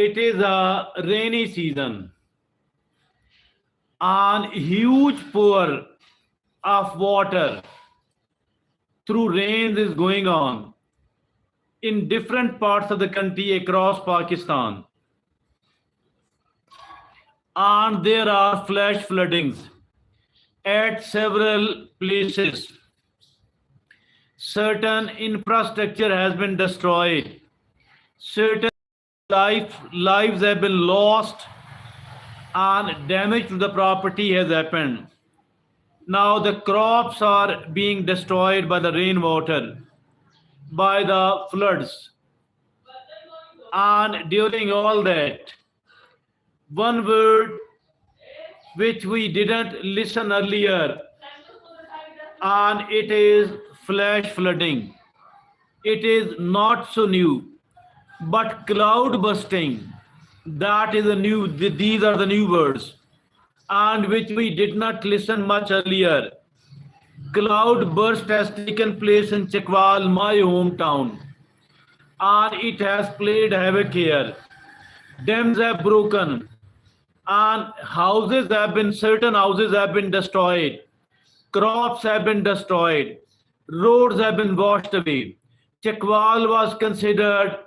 It is a rainy season and huge pour of water through rains is going on in different parts of the country across Pakistan, and there are flash floodings at several places. Certain infrastructure has been destroyed. Certain lives have been lost, and damage to the property has happened. Now the crops are being destroyed by the rainwater, by the floods, and during all that, one word which we didn't listen earlier, and it is flash flooding. It is not so new, but cloud bursting, that is a new, these are the new words, and which we did not listen much earlier. Cloud burst has taken place in Chakwal, my hometown, and it has played havoc here. Dams have broken, and certain houses have been destroyed. Crops have been destroyed. Roads have been washed away. Chakwal was considered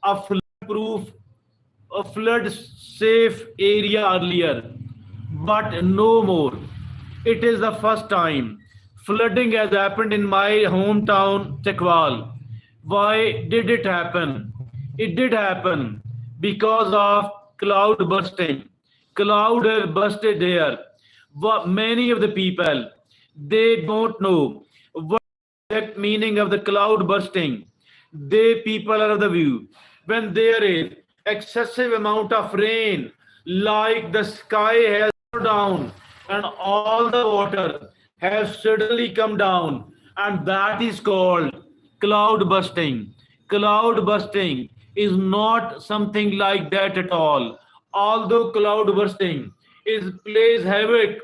a flood-proof, a flood-safe area earlier, but no more. It is the first time flooding has happened in my hometown, Chakwal. Why did it happen? It did happen because of cloud bursting. Cloud has bursted here. Many of the people, they don't know what the exact meaning of the cloud bursting. They people are of the view when there is excessive amount of rain, like the sky has gone down and all the water has suddenly come down, and that is called cloud bursting. Cloud bursting is not something like that at all. Although cloud bursting is plays havoc,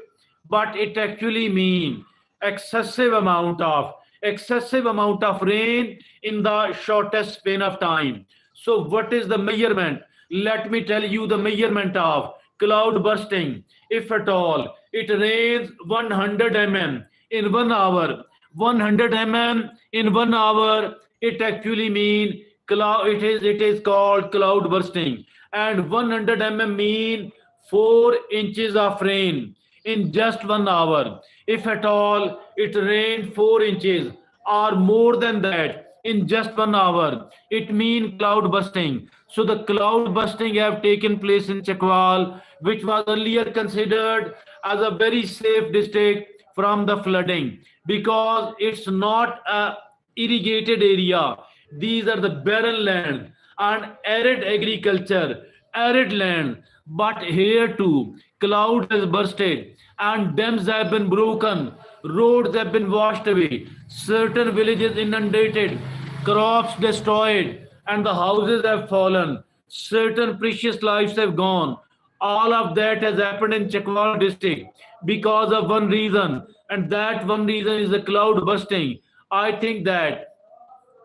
but it actually means excessive amount of rain in the shortest span of time. So what is the measurement? Let me tell you the measurement of cloud bursting. If at all it rains 100 mm in 1 hour, 100 mm in 1 hour, it actually means cloud. It is called cloud bursting, and 100 mm mean 4 inches of rain in just 1 hour. If at all it rained 4 inches or more than that in just 1 hour, it means cloud bursting. So the cloud bursting have taken place in Chakwal, which was earlier considered as a very safe district from the flooding, because it's not a irrigated area. These are the barren land and arid agriculture, arid land. But here too, cloud has bursted and dams have been broken, roads have been washed away, certain villages inundated, crops destroyed, and the houses have fallen. Certain precious lives have gone. All of that has happened in Chakwal district because of one reason, and that one reason is the cloud bursting. I think that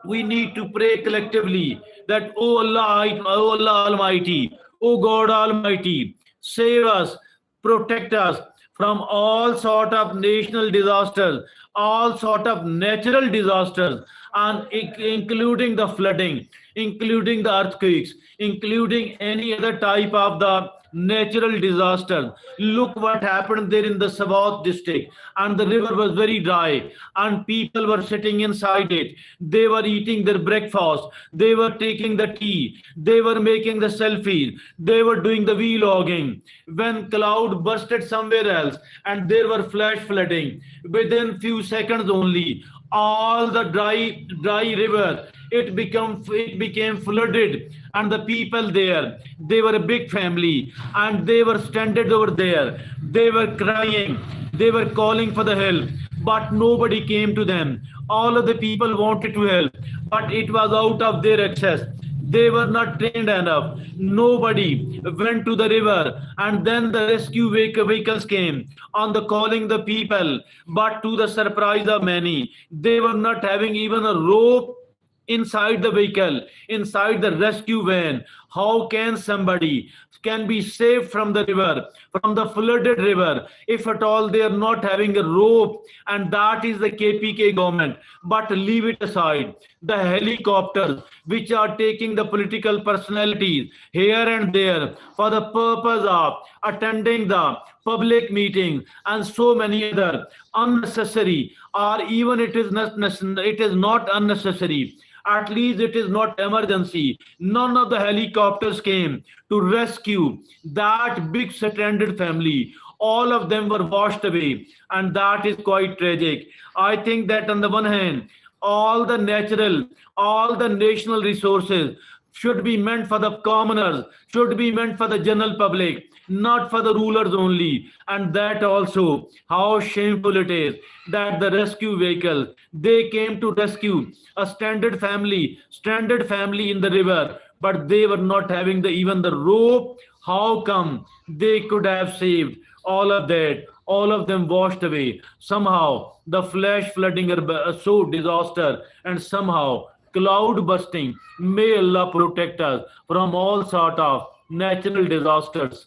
we need to pray collectively that, oh Allah Almighty, oh God Almighty, save us, protect us from all sort of national disasters, all sort of natural disasters, and including the flooding, including the earthquakes, including any other type of the natural disaster. Look what happened there in the Savath district, and the river was very dry, and people were sitting inside it. They were eating their breakfast, they were taking the tea, they were making the selfies, they were doing the vlogging. When cloud bursted somewhere else and there were flash flooding, within few seconds only, all the dry river, it became flooded, and the people there, they were a big family, and they were stranded over there. They were crying, they were calling for the help, but nobody came to them. All of the people wanted to help, but it was out of their access. They were not trained enough. Nobody went to the river, and then the rescue vehicles came on the calling the people. But to the surprise of many, they were not having even a rope inside the vehicle, inside the rescue van. How can somebody can be saved from the river, from the flooded river, if at all they are not having a rope? And that is the KPK government. But leave it aside. The helicopters, which are taking the political personalities here and there for the purpose of attending the public meetings and so many other unnecessary, or even it is not it is not unnecessary, at least it is not emergency. None of the helicopters came to rescue that big stranded family. All of them were washed away, and that is quite tragic. I think that on the one hand, all the natural, all the national resources should be meant for the commoners, should be meant for the general public, not for the rulers only. And that also, how shameful it is that the rescue vehicles, they came to rescue a stranded family in the river, but they were not having the even the rope. How come they could have saved all of that? All of them washed away. Somehow the flash flooding are so disaster, and somehow cloud bursting. May Allah protect us from all sort of natural disasters.